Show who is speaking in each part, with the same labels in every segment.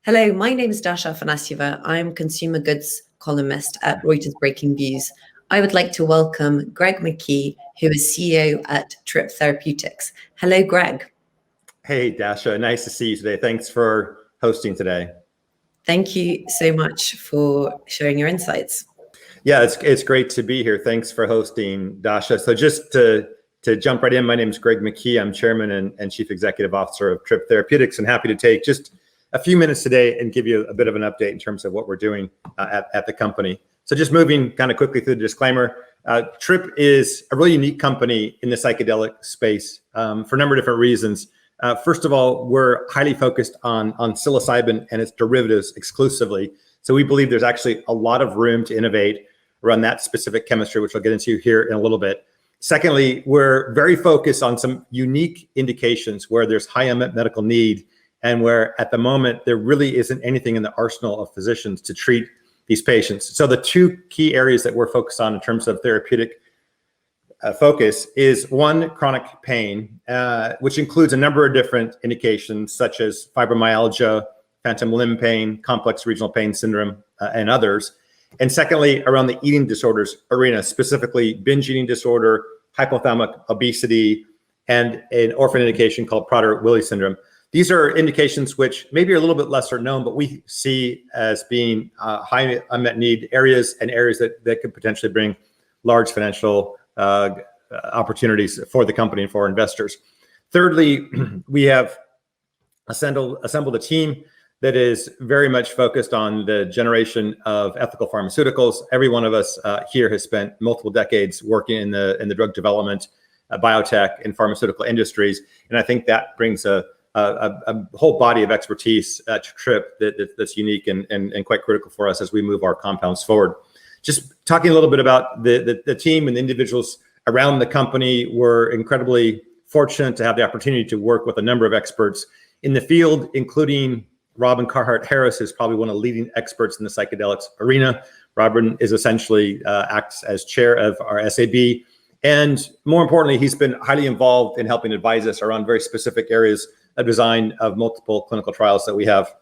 Speaker 1: Hello, my name is Dasha Afanasieva. I'm consumer goods columnist at Reuters Breaking Views. I would like to welcome Greg Mckee, who is CEO at Tryp Therapeutics. Hello, Greg.
Speaker 2: Hey, Dasha. Nice to see you today. Thanks for hosting today.
Speaker 1: Thank you so much for sharing your insights.
Speaker 2: Yeah, it's great to be here. Thanks for hosting, Dasha. So just to jump right in, my name is Greg Mckee. I'm Chairman and Chief Executive Officer of Tryp Therapeutics, and happy to take just a few minutes today and give you a bit of an update in terms of what we're doing at the company. So just moving kind of quickly through the disclaimer, Tryp is a really unique company in the psychedelic space for a number of different reasons. First of all, we're highly focused on psilocybin and its derivatives exclusively. So we believe there's actually a lot of room to innovate around that specific chemistry, which I'll get into here in a little bit. Secondly, we're very focused on some unique indications where there's high unmet medical need and where at the moment there really isn't anything in the arsenal of physicians to treat these patients. So the two key areas that we're focused on in terms of therapeutic focus is one, chronic pain, which includes a number of different indications such as fibromyalgia, phantom limb pain, complex regional pain syndrome, and others. And secondly, around the eating disorders arena, specifically binge eating disorder, hypothalamic obesity, and an orphan indication called Prader-Willi syndrome. These are indications which maybe are a little bit lesser known, but we see as being high unmet need areas and areas that could potentially bring large financial opportunities for the company and for our investors. Thirdly, we have assembled a team that is very much focused on the generation of ethical pharmaceuticals. Every one of us here has spent multiple decades working in the drug development, biotech, and pharmaceutical industries, and I think that brings a whole body of expertise to Tryp that's unique and quite critical for us as we move our compounds forward. Just talking a little bit about the team and the individuals around the company, we're incredibly fortunate to have the opportunity to work with a number of experts in the field, including Robin Carhart-Harris, who's probably one of the leading experts in the psychedelics arena. Robin is essentially acts as chair of our SAB. And more importantly, he's been highly involved in helping advise us around very specific areas of design of multiple clinical trials that we have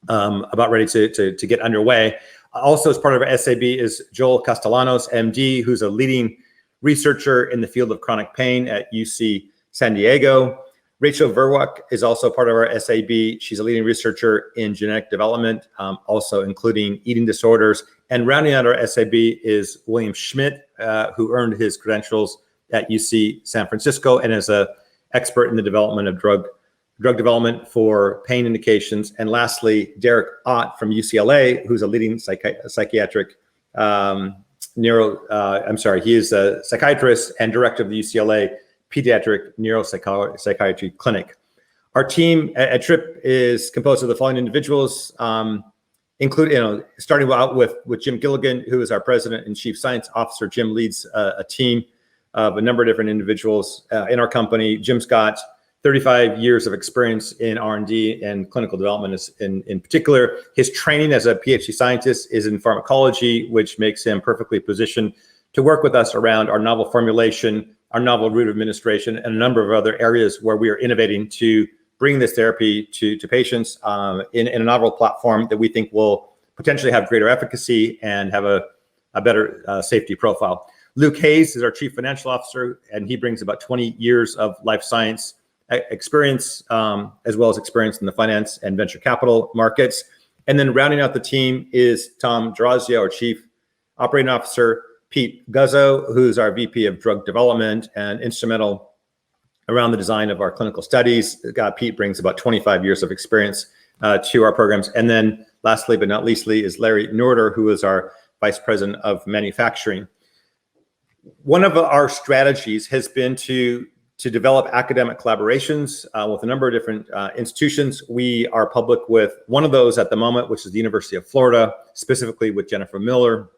Speaker 2: about ready to get underway. Also, as part of our SAB is Joel Castellanos, MD, who's a leading researcher in the field of chronic pain at UC San Diego. Rachel Verwak is also part of our SAB. She's a leading researcher in genetic development, also including eating disorders. And rounding out our SAB is William Schmidt, who earned his credentials at UC San Francisco and is an expert in the development of drug development for pain indications. And lastly, Derek Ott from UCLA, who's a leading psychiatric he is a psychiatrist and director of the UCLA Pediatric Neuropsychiatry Clinic. Our team at Tryp is composed of the following individuals, including, starting out with Jim Gilligan, who is our president and chief science officer. Jim leads a team of a number of different individuals in our company. Jim's got 35 years of experience in R&D and clinical development in particular. His training as a PhD scientist is in pharmacology, which makes him perfectly positioned to work with us around our novel formulation, our novel route of administration, and a number of other areas where we are innovating to bring this therapy to patients in a novel platform that we think will potentially have greater efficacy and have a better safety profile. Luke Hayes is our chief financial officer, and he brings about 20 years of life science experience, as well as experience in the finance and venture capital markets. And then rounding out the team is Tom Drazio, our chief operating officer, Pete Guzzo, who's our VP of drug development and instrumental around the design of our clinical studies. Pete brings about 25 years of experience to our programs. And then lastly, but not leastly, is Larry Norder, who is our vice president of manufacturing. One of our strategies has been to develop academic collaborations with a number of different institutions. We are public with one of those at the moment, which is the University of Florida, specifically with Jennifer Miller,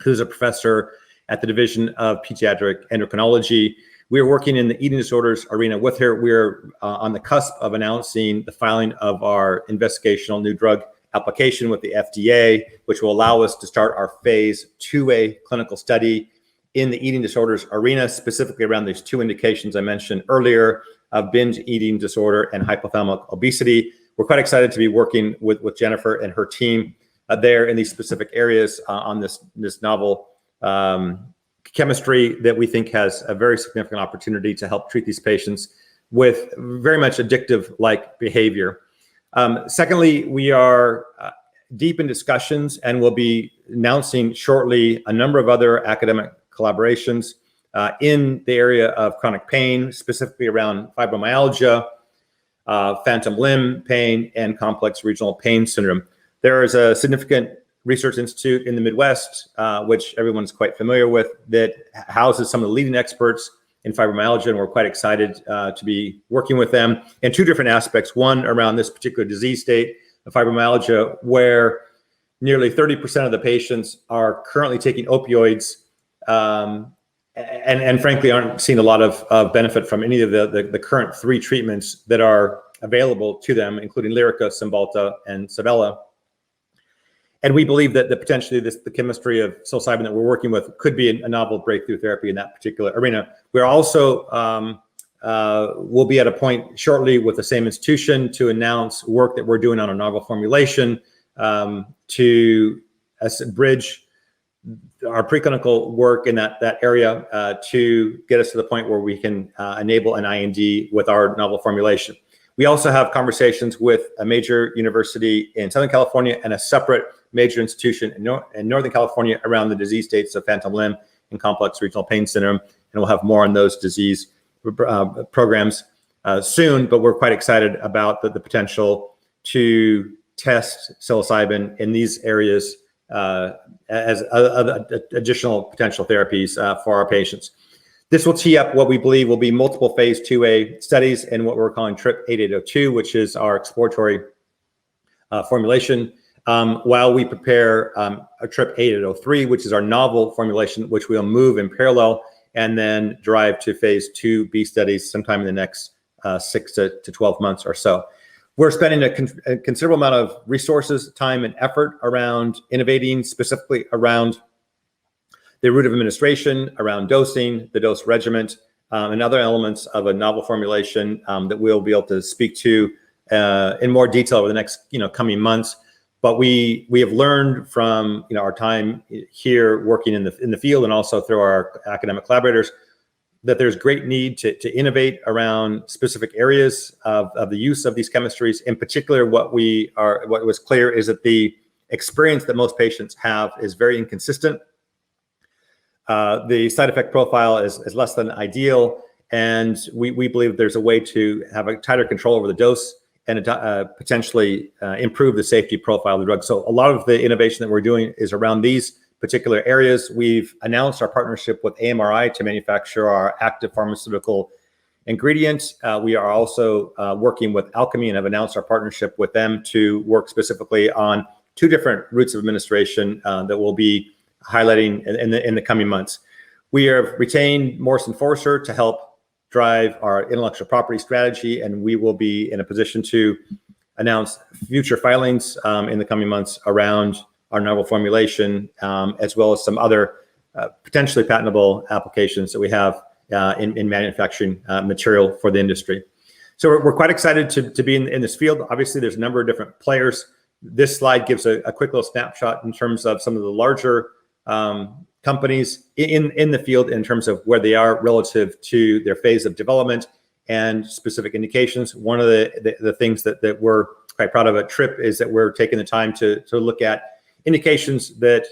Speaker 2: who's a professor at the Division of Pediatric Endocrinology. We are working in the eating disorders arena with her. We're on the cusp of announcing the filing of our investigational new drug application with the FDA, which will allow us to start our phase 2A clinical study in the eating disorders arena, specifically around these two indications I mentioned earlier of binge eating disorder and hypothalamic obesity. we're quite excited to be working with Jennifer and her team there in these specific areas on this novel chemistry that we think has a very significant opportunity to help treat these patients with very much addictive-like behavior. Secondly, we are deep in discussions and will be announcing shortly a number of other academic collaborations in the area of chronic pain, specifically around fibromyalgia, phantom limb pain, and complex regional pain syndrome. There is a significant research institute in the Midwest, which everyone's quite familiar with, that houses some of the leading experts in fibromyalgia, and we're quite excited to be working with them in two different aspects. One, around this particular disease state of fibromyalgia, where nearly 30% of the patients are currently taking opioids, and frankly aren't seeing a lot of benefit from any of the current three treatments that are available to them, including Lyrica, Cymbalta, and Savella. And we believe that potentially the chemistry of psilocybin that we're working with could be a novel breakthrough therapy in that particular arena. We're also we'll be at a point shortly with the same institution to announce work that we're doing on a novel formulation to bridge our preclinical work in that area to get us to the point where we can enable an IND with our novel formulation. We also have conversations with a major university in Southern California and a separate major institution in Northern California around the disease states of phantom limb and complex regional pain syndrome. And we'll have more on those disease programs soon, but we're quite excited about the potential to test psilocybin in these areas as additional potential therapies for our patients. This will tee up what we believe will be multiple phase 2A studies in what we're calling Tryp 8802, which is our exploratory formulation, while we prepare a Tryp 8803, which is our novel formulation, which we'll move in parallel and then drive to phase 2B studies sometime in the next 6 to 12 months or so. We're spending a considerable amount of resources, time, and effort around innovating, specifically around the route of administration, around dosing, the dose regimen, and other elements of a novel formulation that we'll be able to speak to in more detail over the next coming months. But we have learned from our time here working in the field and also through our academic collaborators that there's great need to innovate around specific areas of the use of these chemistries. In particular, what was clear is that the experience that most patients have is very inconsistent. The side effect profile is less than ideal, and we believe there's a way to have a tighter control over the dose and potentially improve the safety profile of the drug. So a lot of the innovation that we're doing is around these particular areas. We've announced our partnership with AMRI to manufacture our active pharmaceutical ingredient. We are also working with Alchemy and have announced our partnership with them to work specifically on two different routes of administration that we'll be highlighting in the coming months. We have retained Morrison Forster to help drive our intellectual property strategy, and we will be in a position to announce future filings in the coming months around our novel formulation, as well as some other potentially patentable applications that we have in manufacturing material for the industry. So we're quite excited to be in this field. Obviously, there's a number of different players. This slide gives a quick little snapshot in terms of some of the larger companies in the field in terms of where they are relative to their phase of development and specific indications. One of the things that we're quite proud of at Tryp is that we're taking the time to look at indications that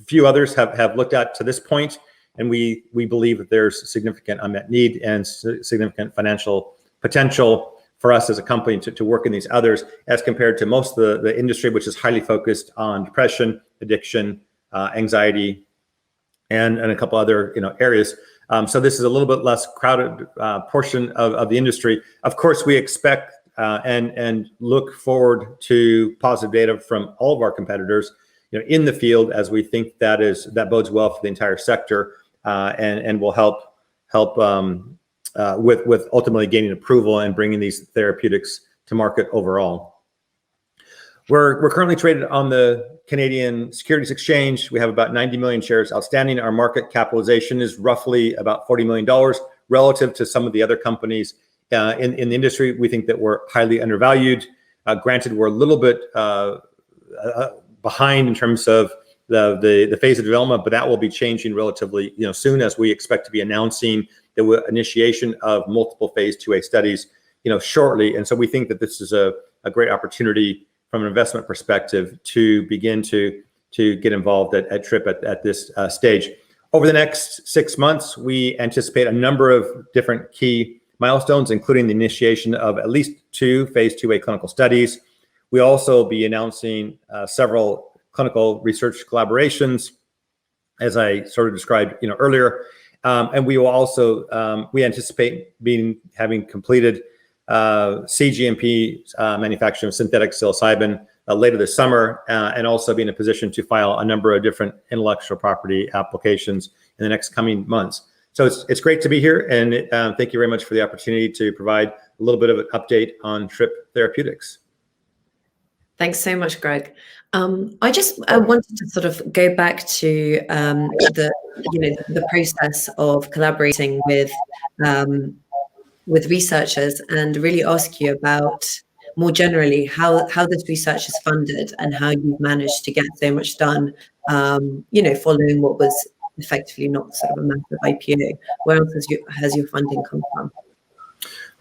Speaker 2: few others have looked at to this point, and we believe that there's significant unmet need and significant financial potential for us as a company to work in these others, as compared to most of the industry, which is highly focused on depression, addiction, anxiety, and a couple other areas. So this is a little bit less crowded portion of the industry. Of course, we expect and look forward to positive data from all of our competitors in the field, as we think that bodes well for the entire sector and will help with ultimately gaining approval and bringing these therapeutics to market overall. We're currently traded on the Canadian Securities Exchange. We have about 90 million shares outstanding. Our market capitalization is roughly about $40 million relative to some of the other companies in the industry. We think that we're highly undervalued. Granted, we're a little bit behind in terms of the phase of development, but that will be changing relatively soon, as we expect to be announcing the initiation of multiple phase 2A studies shortly. And so we think that this is a great opportunity from an investment perspective to begin to get involved at Tryp at this stage. Over the next 6 months, we anticipate a number of different key milestones, including the initiation of at least 2 phase 2A clinical studies. We also be announcing several clinical research collaborations, as I sort of described earlier. And we will also, we anticipate having completed CGMP manufacturing of synthetic psilocybin later this summer, and also be in a position to file a number of different intellectual property applications in the next coming months. So it's great to be here, and thank you very much for the opportunity to provide a little bit of an update on Tryp Therapeutics.
Speaker 1: Thanks so much, Greg. I just wanted to sort of go back to the process of collaborating with researchers and really ask you about more generally how this research is funded and how you've managed to get so much done. Following what was effectively not sort of a massive IPO. Where else has your funding come from?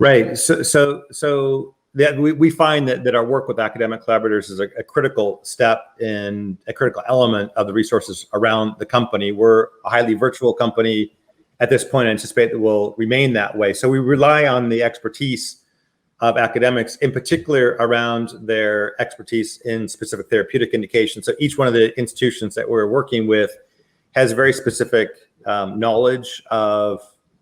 Speaker 2: Right. So we find that our work with academic collaborators is a critical step and a critical element of the resources around the company. We're a highly virtual company at this point. I anticipate that will remain that way. So we rely on the expertise of academics, in particular around their expertise in specific therapeutic indications. So each one of the institutions that we're working with has very specific knowledge of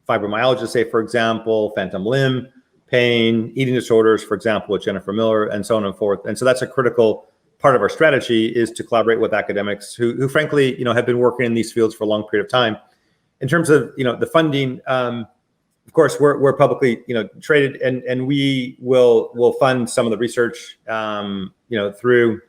Speaker 2: fibromyalgia, say, for example, phantom limb pain, eating disorders, for example, with Jennifer Miller, and so on and forth. And so that's a critical part of our strategy, is to collaborate with academics who frankly, have been working in these fields for a long period of time. In terms of, the funding, of course, we're publicly, traded, and we will fund some of the research, through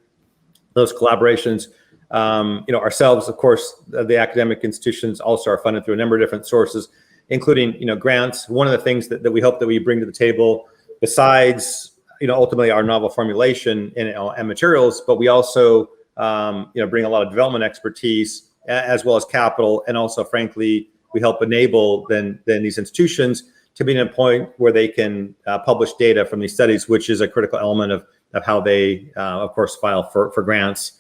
Speaker 2: those collaborations. Ourselves, of course, the academic institutions also are funded through a number of different sources, including, grants. One of the things that we hope that we bring to the table, besides, ultimately our novel formulation and materials, but we also, bring a lot of development expertise as well as capital, and also, frankly, we help enable then these institutions to be at a point where they can publish data from these studies, which is a critical element of how they, of course, file for grants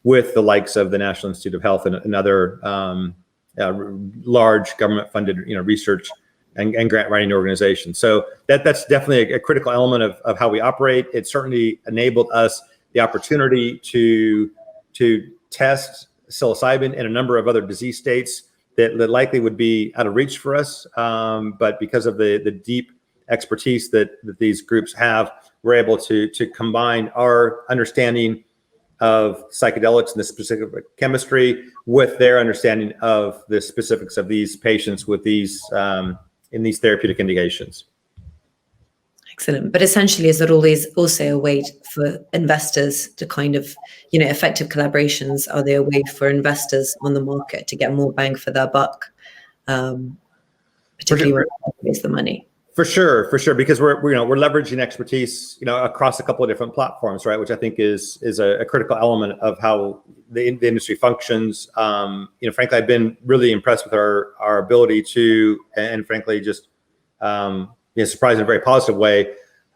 Speaker 2: with the likes of the National Institute of Health and other large government-funded, research and grant writing organizations. So that's definitely a critical element of how we operate. It certainly enabled us the opportunity to test psilocybin in a number of other disease states that likely would be out of reach for us. But because of the deep expertise that these groups have, we're able to combine our understanding of psychedelics and the specific chemistry with their understanding of the specifics of these patients with these in these therapeutic indications.
Speaker 1: Excellent. But essentially, is it always also a way for investors to kind of, effective collaborations? Are they a way for investors on the market to get more bang for their buck, particularly when it pays the money? For sure, because we're leveraging expertise, across a couple of different platforms, right? Which I think is a critical element of how the industry functions. Frankly, I've been really impressed with our ability to, and frankly, just surprised in a very positive way,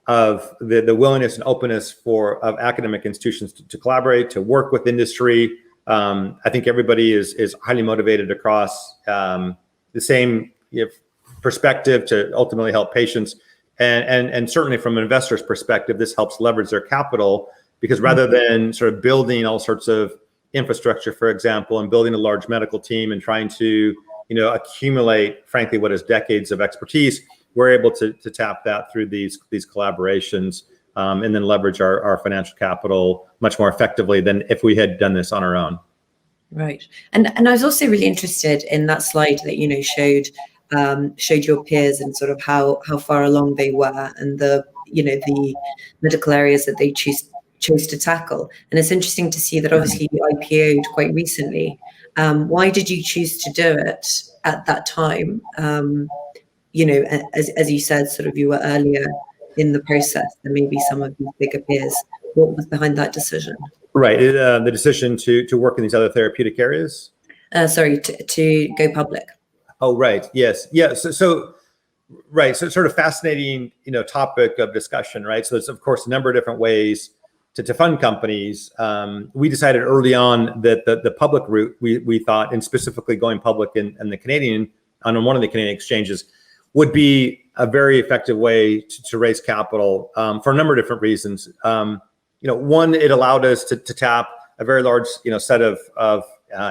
Speaker 1: of the willingness and openness of academic institutions to collaborate, to work with industry. I think everybody is highly motivated across the same perspective to ultimately help patients, and certainly from an investor's perspective, this helps leverage their capital, because rather than sort of building all sorts of infrastructure, for example, and building a large medical team and trying to accumulate, frankly, what is decades of expertise, we're able to tap that through these collaborations, and then leverage our financial capital much more effectively than if we had done this on our own. Right. And I was also really interested in that slide that showed your peers and sort of how far along they were, and the medical areas that they chose to tackle. And it's interesting to see that obviously you IPO'd quite recently. Why did you choose to do it at that time? As you said, sort of you were earlier in the process than maybe some of these bigger peers. What was behind that decision?
Speaker 2: Right, the decision to work in these other therapeutic areas.
Speaker 1: To go public.
Speaker 2: Oh, right. Yes. Yeah. So right. So sort of fascinating, topic of discussion, right? So there's of course a number of different ways to fund companies. We decided early on that the public route, we thought, and specifically going public in the Canadian, on one of the Canadian exchanges, would be a very effective way to raise capital for a number of different reasons. One, it allowed us to tap a very large, set of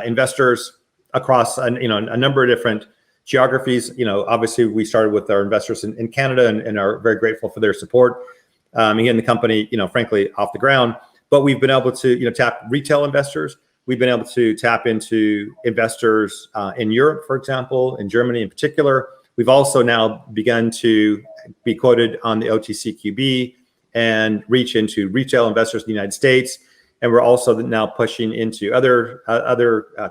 Speaker 2: investors across a number of different geographies. Obviously we started with our investors in Canada and are very grateful for their support. Again, the company, frankly, off the ground, but we've been able to, tap retail investors. We've been able to tap into investors in Europe, for example, in Germany in particular. We've also now begun to be quoted on the OTCQB and reach into retail investors in the United States. And we're also now pushing into other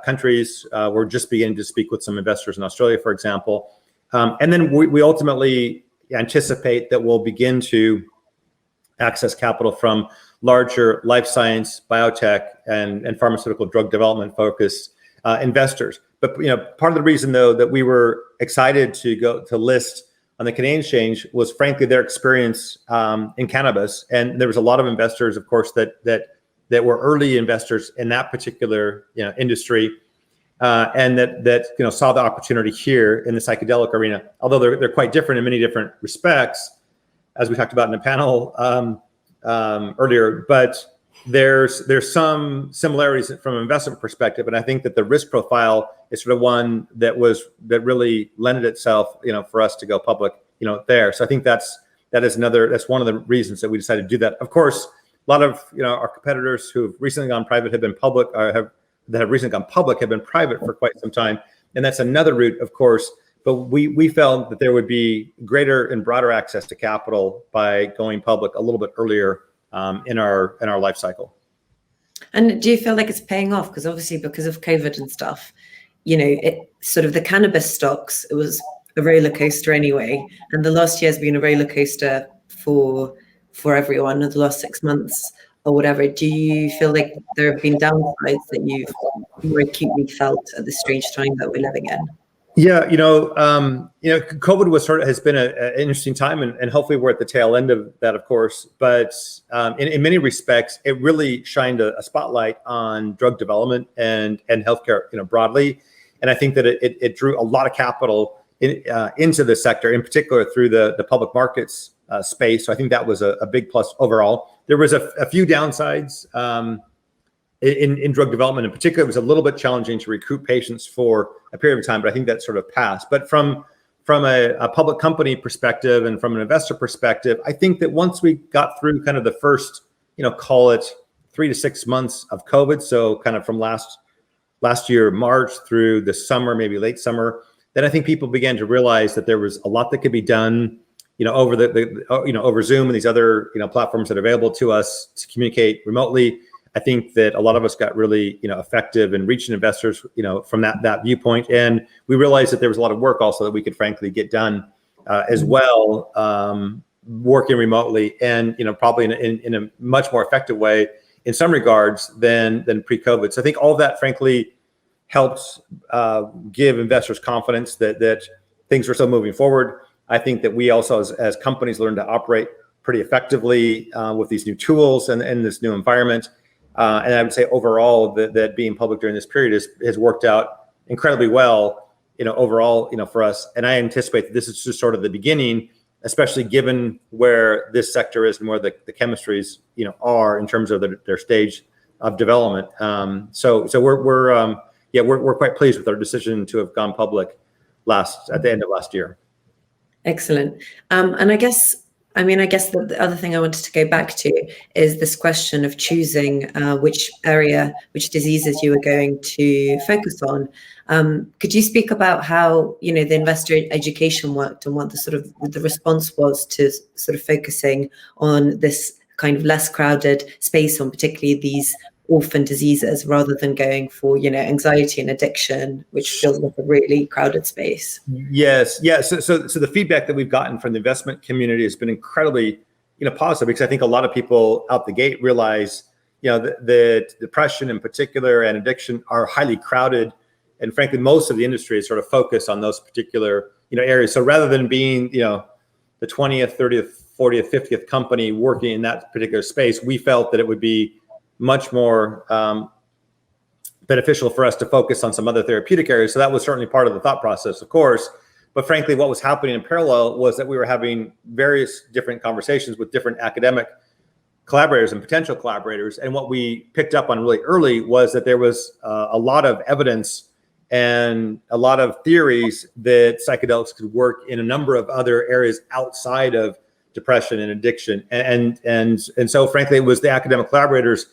Speaker 2: countries. We're just beginning to speak with some investors in Australia, for example. And then we ultimately anticipate that we'll begin to access capital from larger life science, biotech, and pharmaceutical drug development focused investors. But part of the reason, though, that we were excited to go to list on the Canadian exchange was, frankly, their experience in cannabis. And there was a lot of investors, of course, that were early investors in that particular industry, and that saw the opportunity here in the psychedelic arena. Although they're quite different in many different respects, as we talked about in the panel earlier. But there's some similarities from an investment perspective, and I think that the risk profile is sort of one that really lended itself, for us to go public, there. So I think that's one of the reasons that we decided to do that. Of course, a lot of our competitors who have recently gone private have been public, or have recently gone public have been private for quite some time, and that's another route, of course. But we felt that there would be greater and broader access to capital by going public a little bit earlier in our life cycle.
Speaker 1: And do you feel like it's paying off? Because obviously, because of COVID and stuff, it sort of the cannabis stocks, it was a roller coaster anyway, and the last year has been a roller coaster for everyone in the last 6 months or whatever. Do you feel like there have been downsides that you've more acutely felt at this strange time that we're living in?
Speaker 2: Yeah, COVID has been an interesting time, and hopefully we're at the tail end of that, of course. But in many respects, it really shined a spotlight on drug development and healthcare, broadly. And I think that it drew a lot of capital into the sector, in particular through the public markets space. So I think that was a big plus overall. There was a few downsides. In drug development in particular, it was a little bit challenging to recruit patients for a period of time, but I think that sort of passed. But from a public company perspective and from an investor perspective, I think that once we got through kind of the first, call it 3 to 6 months of COVID, so kind of from last year, March through the summer, maybe late summer, then I think people began to realize that there was a lot that could be done, over over Zoom and these other, platforms that are available to us to communicate remotely. I think that a lot of us got really, effective in reaching investors, from that viewpoint. And we realized that there was a lot of work also that we could frankly get done as well, working remotely and, probably in a much more effective way in some regards than pre-COVID. So I think all of that frankly helps give investors confidence that things are still moving forward. I think that we also as companies learn to operate pretty effectively with these new tools and this new environment. And I would say overall that being public during this period has worked out incredibly well, overall, for us. And I anticipate that this is just sort of the beginning, especially given where this sector is and where the chemistries, are in terms of their stage of development. So we're quite pleased with our decision to have gone public at the end of last year.
Speaker 1: Excellent. And I guess the other thing I wanted to go back to is this question of choosing which diseases you were going to focus on. Could you speak about how, the investor education worked and what the response was to sort of focusing on this kind of less crowded space on particularly these orphan diseases rather than going for, anxiety and addiction, which feels like a really crowded space?
Speaker 2: Yes. Yeah. So the feedback that we've gotten from the investment community has been incredibly positive, because I think a lot of people out the gate realize, the depression in particular and addiction are highly crowded, and frankly, most of the industry is sort of focused on those particular, areas. So rather than being, the 20th, 30th, 40th, 50th company working in that particular space, we felt that it would be much more beneficial for us to focus on some other therapeutic areas. So that was certainly part of the thought process, of course. But frankly, what was happening in parallel was that we were having various different conversations with different academic collaborators and potential collaborators. And what we picked up on really early was that there was a lot of evidence and a lot of theories that psychedelics could work in a number of other areas outside of depression and addiction. And so frankly, it was the academic collaborators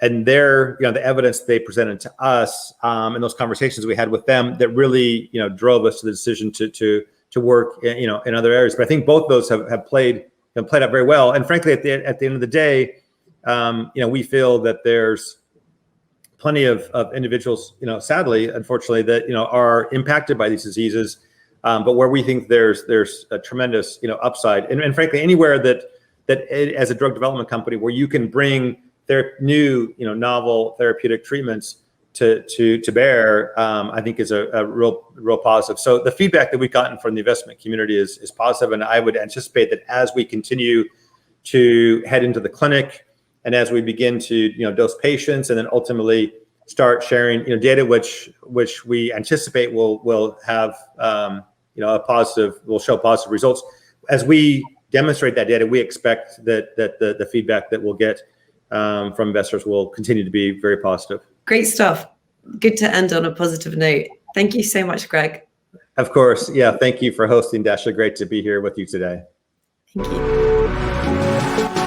Speaker 2: and their, the evidence they presented to us, and those conversations we had with them that really, drove us to the decision to work, in other areas. But I think both of those have played out very well. And frankly, at the end of the day, we feel that there's plenty of individuals, sadly, unfortunately, that are impacted by these diseases, but where we think there's a tremendous, upside, and frankly, anywhere that as a drug development company where you can bring their new, novel therapeutic treatments to bear, I think is a real positive. So the feedback that we've gotten from the investment community is positive, and I would anticipate that as we continue to head into the clinic and as we begin to dose patients and then ultimately start sharing data which we anticipate will have will show positive results. As we demonstrate that data, we expect that the feedback that we'll get from investors will continue to be very positive.
Speaker 1: Great stuff. Good to end on a positive note. Thank you so much, Greg.
Speaker 2: Of course. Yeah. Thank you for hosting, Dasha. Great to be here with you today.
Speaker 1: Thank you.